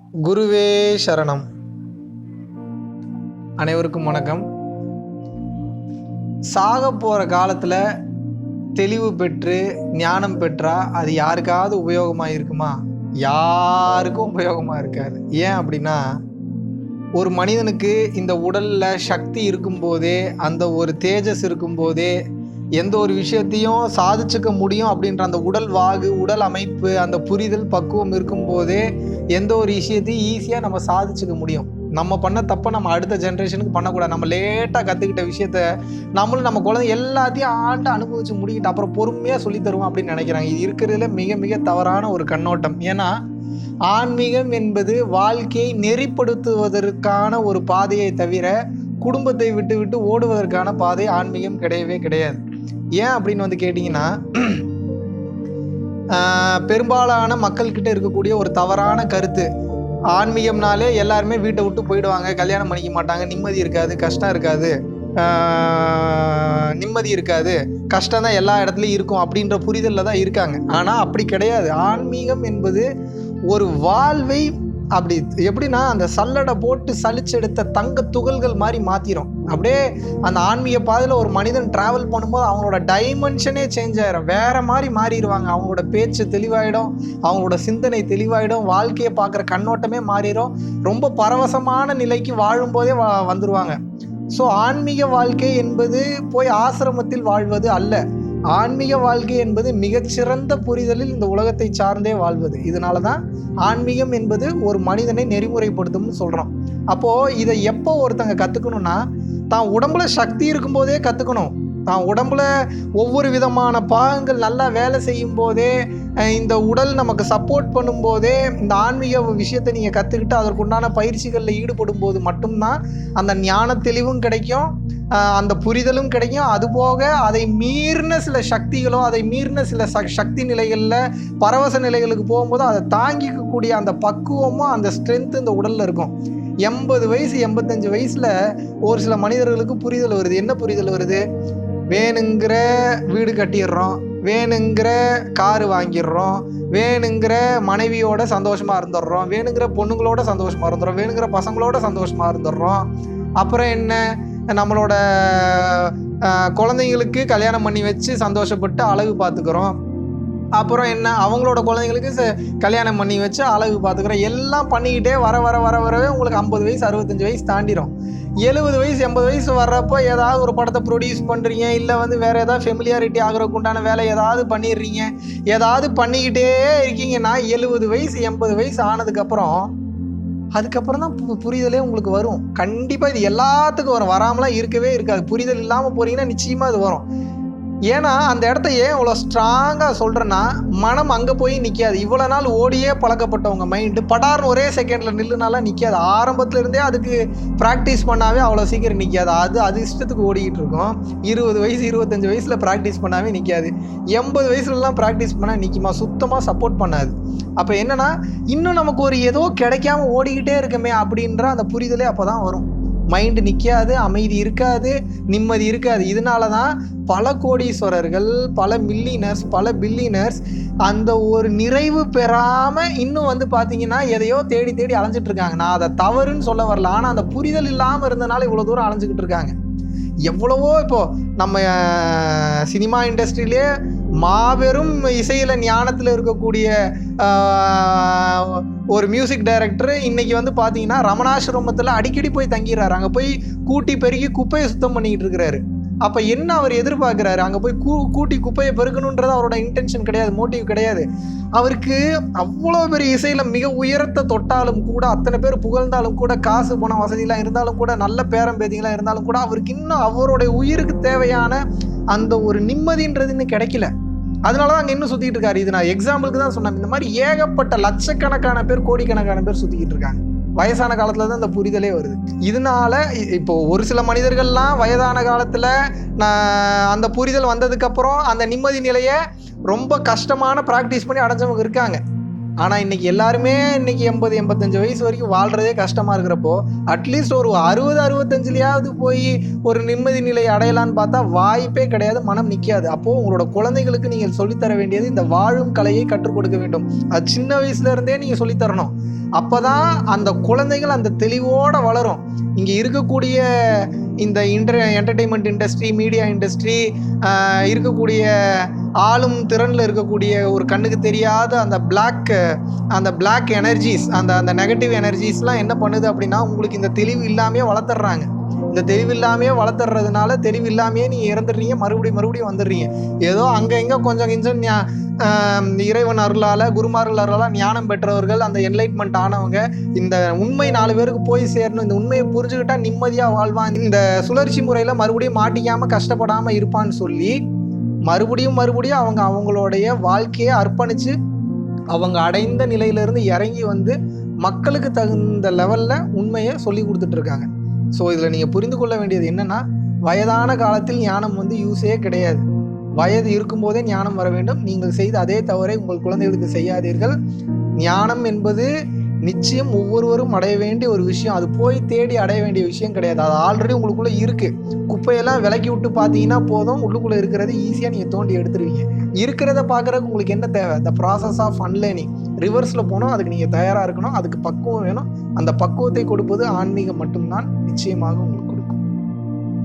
குருவே சரணம். அனைவருக்கும் வணக்கம். சாக போகிற காலத்தில் தெளிவு பெற்று ஞானம் பெற்றா அது யாருக்காவது உபயோகமாக இருக்குமா? யாருக்கும் உபயோகமாக இருக்காது. ஏன் அப்படின்னா, ஒரு மனிதனுக்கு இந்த உடலில் சக்தி இருக்கும்போதே, அந்த ஒரு தேஜஸ் இருக்கும்போதே எந்த ஒரு விஷயத்தையும் சாதிச்சுக்க முடியும் அப்படின்ற அந்த உடல் வாகு, உடல் அமைப்பு, அந்த புரிதல் பக்குவம் இருக்கும்போதே எந்த ஒரு விஷயத்தையும் ஈஸியாக நம்ம சாதிச்சுக்க முடியும். நம்ம பண்ண தப்பை நம்ம அடுத்த ஜென்ரேஷனுக்கு பண்ணக்கூடாது. நம்ம லேட்டாக கற்றுக்கிட்ட விஷயத்த நம்மளும் நம்ம குழந்தை எல்லாத்தையும் ஆண்டு அனுபவிச்சு முடிக்கிட்டு அப்புறம் பொறுமையாக சொல்லி தருவோம் அப்படின்னு நினைக்கிறாங்க. இது இருக்கிறதுல மிக மிக தவறான ஒரு கண்ணோட்டம். ஏன்னா ஆன்மீகம் என்பது வாழ்க்கையை நெறிப்படுத்துவதற்கான ஒரு பாதையை தவிர குடும்பத்தை விட்டு விட்டு ஓடுவதற்கான பாதை ஆன்மீகம் கிடையவே கிடையாது. ஏன் அப்படின்னு வந்து கேட்டிங்கன்னா, பெரும்பாலான மக்கள்கிட்ட இருக்கக்கூடிய ஒரு தவறான கருத்து, ஆன்மீகம்னாலே எல்லாருமே வீட்டை விட்டு போயிடுவாங்க, கல்யாணம் பண்ணிக்க மாட்டாங்க, நிம்மதி இருக்காது, கஷ்டம் இருக்காது, நிம்மதி இருக்காது, கஷ்டம் தான் எல்லா இடத்துலையும் இருக்கும் அப்படின்ற புரிதலில் தான் இருக்காங்க. ஆனால் அப்படி கிடையாது. ஆன்மீகம் என்பது ஒரு வாழ்வை அப்படி எப்படின்னா அந்த சல்லடை போட்டு சலிச்செடுத்த தங்க துகள்கள் மாதிரி மாற்றிடும். அப்படியே அந்த ஆன்மீக பாதையில் ஒரு மனிதன் ட்ராவல் பண்ணும்போது அவங்களோட டைமென்ஷனே சேஞ்ச் ஆகிடும், வேற மாதிரி மாறிடுவாங்க. அவங்களோட பேச்சு தெளிவாயிடும், அவங்களோட சிந்தனை தெளிவாயிடும், வாழ்க்கையை பார்க்குற கண்ணோட்டமே மாறிடும். ரொம்ப பரவசமான நிலைக்கு வாழும்போதே வந்துடுவாங்க. ஸோ ஆன்மீக வாழ்க்கை என்பது போய் ஆசிரமத்தில் வாழ்வது அல்ல. ஆன்மீக வாழ்க்கை என்பது மிகச்சிறந்த புரிதலில் இந்த உலகத்தை சார்ந்தே வாழ்வது. இதனால தான் ஆன்மீகம் என்பது ஒரு மனிதனை நெறிமுறைப்படுத்தும்னு சொல்கிறோம். அப்போது இதை எப்போ ஒருத்தங்க கற்றுக்கணும்னா, தான் உடம்புல சக்தி இருக்கும்போதே கற்றுக்கணும். தான் உடம்புல ஒவ்வொரு விதமான பாகங்கள் நல்லா வேலை செய்யும் போதே, இந்த உடல் நமக்கு சப்போர்ட் பண்ணும்போதே, இந்த ஆன்மீக விஷயத்தை நீங்கள் கற்றுக்கிட்டு அதற்குண்டான பயிற்சிகளில் ஈடுபடும் போது மட்டும்தான் அந்த ஞான தெளிவும் கிடைக்கும், அந்த புரிதலும் கிடைக்கும். அதுபோக அதை மீறின சில சக்திகளோ, அதை மீறின சில சக்தி நிலைகளில் பரவச நிலைகளுக்கு போகும்போது அதை தாங்கிக்கக்கூடிய அந்த பக்குவமும் அந்த ஸ்ட்ரென்த்து இந்த உடலில் இருக்கும். 80 வயசு 85 வயசில் ஒரு சில மனிதர்களுக்கு புரிதல் வருது. என்ன புரிதல் வருது? வேணுங்கிற வீடு கட்டிடுறோம், வேணுங்கிற காரு வாங்கிடுறோம், வேணுங்கிற மனைவியோட சந்தோஷமாக இருந்துடுறோம், வேணுங்கிற பொண்ணுங்களோட சந்தோஷமாக இருந்துடுறோம், வேணுங்கிற பசங்களோட சந்தோஷமாக இருந்துடுறோம். அப்புறம் என்ன, நம்மளோட குழந்தைங்களுக்கு கல்யாணம் பண்ணி வச்சு சந்தோஷப்பட்டு அழகு பார்த்துக்கிறோம். அப்புறம் என்ன, அவங்களோட குழந்தைங்களுக்கு கல்யாணம் பண்ணி வச்சு அழகு பார்த்துக்கிறோம். எல்லாம் பண்ணிக்கிட்டே வரவே உங்களுக்கு 50 வயசு 65 வயசு தாண்டிடும். 70 வயசு 80 வயசு வர்றப்போ ஏதாவது ஒரு படத்தை ப்ரொடியூஸ் பண்ணுறீங்க, இல்லை வந்து வேறு ஏதாவது ஃபெமிலியாரிட்டி ஆகிறதுக்கு உண்டான வேலை ஏதாவது பண்ணிடுறீங்க, ஏதாவது பண்ணிக்கிட்டே இருக்கீங்கன்னா 70 வயசு 80 வயசு ஆனதுக்கப்புறம் அதுக்கப்புறம் தான் புரிதலே உங்களுக்கு வரும். கண்டிப்பாக இது எல்லாத்துக்கும் வரும், வராமலாம் இருக்கவே இருக்காது. புரிதல் இல்லாமல் போகிறீங்கன்னா நிச்சயமாக இது வரும். ஏன்னா அந்த இடத்த ஏன் இவ்வளோ ஸ்ட்ராங்காக சொல்கிறேன்னா, மனம் அங்கே போய் நிற்காது. இவ்வளோ நாள் ஓடியே பழக்கப்பட்டவங்க மைண்டு படார்னு ஒரே செகண்டில் நில்லுனாலாம் நிற்காது. ஆரம்பத்தில் இருந்தே அதுக்கு ப்ராக்டிஸ் பண்ணாவே அவ்வளோ சீக்கிரம் நிற்காது. அது இஷ்டத்துக்கு ஓடிக்கிட்டு இருக்கும். 20 வயசு 25 வயசில் ப்ராக்டிஸ் பண்ணாவே நிற்காது. 80 வயசுலலாம் ப்ராக்டிஸ் பண்ணால் நிற்குமா? சுத்தமாக சப்போர்ட் பண்ணாது. அப்போ என்னென்னா, இன்னும் நமக்கு ஒரு ஏதோ கிடைக்காம ஓடிக்கிட்டே இருக்குமே அப்படின்ற அந்த புரிதலே அப்போ தான் வரும். மைண்டு நிற்காது, அமைதி இருக்காது, நிம்மதி இருக்காது. இதனால தான் பல கோடீஸ்வரர்கள், பல மில்லியனர்ஸ், பல பில்லியனர்ஸ் அந்த ஒரு நிறைவு பெறாமல் இன்னும் வந்து பார்த்தீங்கன்னா எதையோ தேடி தேடி அலைஞ்சிட்டு இருக்காங்க. நான் அதை தவறுன்னு சொல்ல வரல, ஆனால் அந்த புரிதல் இல்லாமல் இருந்தனால இவ்வளோ தூரம் அலைஞ்சிக்கிட்டு இருக்காங்க. எவ்வளவோ இப்போது நம்ம சினிமா இண்டஸ்ட்ரியிலே மாபெரும் இசையில் ஞானத்தில் இருக்கக்கூடிய ஒரு மியூசிக் டைரக்டர் இன்னைக்கு வந்து பார்த்தீங்கன்னா ரமணாசிரமத்தில் அடிக்கடி போய் தங்கிடுறாரு. அங்கே போய் கூட்டி பெருக்கி குப்பையை சுத்தம் பண்ணிக்கிட்டு இருக்கிறாரு. அப்போ என்ன அவர் எதிர்பார்க்குறாரு? அங்கே போய் கூட்டி குப்பையை பெருக்கணுன்றது அவரோட இன்டென்ஷன் கிடையாது, மோட்டிவ் கிடையாது. அவருக்கு அவ்வளோ பெரிய இசையில் மிக உயரத்தை தொட்டாலும் கூட, அத்தனை பேர் புகழ்ந்தாலும் கூட, காசு பணம் வசதியெலாம் இருந்தாலும் கூட, நல்ல பேரம்பேதிகளாக இருந்தாலும் கூட, அவருக்கு இன்னும் அவருடைய உயிருக்கு தேவையான அந்த ஒரு நிம்மதின்றது இன்னும் கிடைக்கல. அதனால தான் அங்கே இன்னும் சுற்றிக்கிட்டு இருக்காரு. இது நான் எக்ஸாம்பிளுக்கு தான் சொன்னேன். இந்த மாதிரி ஏகப்பட்ட லட்சக்கணக்கான பேர், கோடிக்கணக்கான பேர் சுற்றிக்கிட்டு இருக்காங்க. வயசான காலத்தில் தான் இந்த புரிதலே வருது. இதனால இப்போ ஒரு சில மனிதர்கள்லாம் வயதான காலத்தில் அந்த புரிதல் வந்ததுக்கப்புறம் அந்த நிம்மதி நிலையை ரொம்ப கஷ்டமான ப்ராக்டிஸ் பண்ணி அடைஞ்சவங்க இருக்காங்க. ஆனால் இன்னைக்கு எல்லாருமே இன்னைக்கு 80-85 வயசு வரைக்கும் வாழ்றதே கஷ்டமாக இருக்கிறப்போ அட்லீஸ்ட் ஒரு 60-65லையாவது போய் ஒரு நிம்மதி நிலை அடையலான்னு பார்த்தா வாய்ப்பே கிடையாது, மனம் நிற்காது. அப்போது உங்களோட குழந்தைகளுக்கு நீங்கள் சொல்லித்தர வேண்டியது இந்த வாழும் கலையை கற்றுக் கொடுக்க வேண்டும். அது சின்ன வயசுல இருந்தே நீங்கள் சொல்லித்தரணும். அப்போ தான் அந்த குழந்தைகள் அந்த தெளிவோடு வளரும். இங்கே இருக்கக்கூடிய இந்த என்டர்டெயின்மெண்ட் இண்டஸ்ட்ரி, மீடியா இண்டஸ்ட்ரி, இருக்கக்கூடிய ஆளும் திறனில் இருக்கக்கூடிய ஒரு கண்ணுக்கு தெரியாத அந்த பிளாக் எனர்ஜிஸ், அந்த நெகட்டிவ் எனர்ஜிஸ்லாம் என்ன பண்ணுது அப்படின்னா, உங்களுக்கு இந்த தெளிவு இல்லாமையே வளர்த்துட்றாங்க. இந்த தெளிவு இல்லாமையே வளர்த்துறதுனால தெளிவு இல்லாமையே நீங்கள் இறந்துடுறீங்க, மறுபடியும் வந்துடுறீங்க. ஏதோ அங்கே இங்கே கொஞ்சம் இறைவன் அருளால், குருமார்கள் அருளால் ஞானம் பெற்றவர்கள், அந்த என்லைட்மெண்ட் ஆனவங்க, இந்த உண்மை 4 பேருக்கு போய் சேரணும், இந்த உண்மையை புரிஞ்சுக்கிட்டா நிம்மதியாக வாழ்வான், இந்த சுழற்சி முறையில் மறுபடியும் மாட்டிக்காமல் கஷ்டப்படாமல் இருப்பான்னு சொல்லி மறுபடியும் அவங்க அவங்களுடைய வாழ்க்கையை அர்ப்பணித்து அவங்க அடைந்த நிலையிலிருந்து இறங்கி வந்து மக்களுக்கு தகுந்த லெவலில் உண்மையை சொல்லி கொடுத்துட்ருக்காங்க. ஸோ இதில் நீங்கள் புரிந்து கொள்ள வேண்டியது என்னென்னா, வயதான காலத்தில் ஞானம் வந்து யூஸே கிடையாது. வயது இருக்கும்போதே ஞானம் வர வேண்டும். நீங்கள் செய்த அதே தவறை உங்கள் குழந்தைகளுக்கு செய்யாதீர்கள். ஞானம் என்பது நிச்சயம் ஒவ்வொருவரும் அடைய வேண்டிய ஒரு விஷயம். அது போய் தேடி அடைய வேண்டிய விஷயம் கிடையாது. அது ஆல்ரெடி உங்களுக்குள்ளே இருக்குது. குப்பையெல்லாம் விலக்கி விட்டு பார்த்தீங்கன்னா போதும், உள்ளுக்குள்ளே இருக்கிறது ஈஸியாக நீங்கள் தோண்டி எடுத்துருவீங்க. இருக்கிறத பார்க்குறதுக்கு உங்களுக்கு என்ன தேவை? The process of unlearning. ரிவர்ஸில் போகணும், அதுக்கு நீங்கள் தயாராக இருக்கணும், அதுக்கு பக்குவம் வேணும். அந்த பக்குவத்தை கொடுப்பது ஆன்மீகம் மட்டும்தான். நிச்சயமாக உங்களுக்கு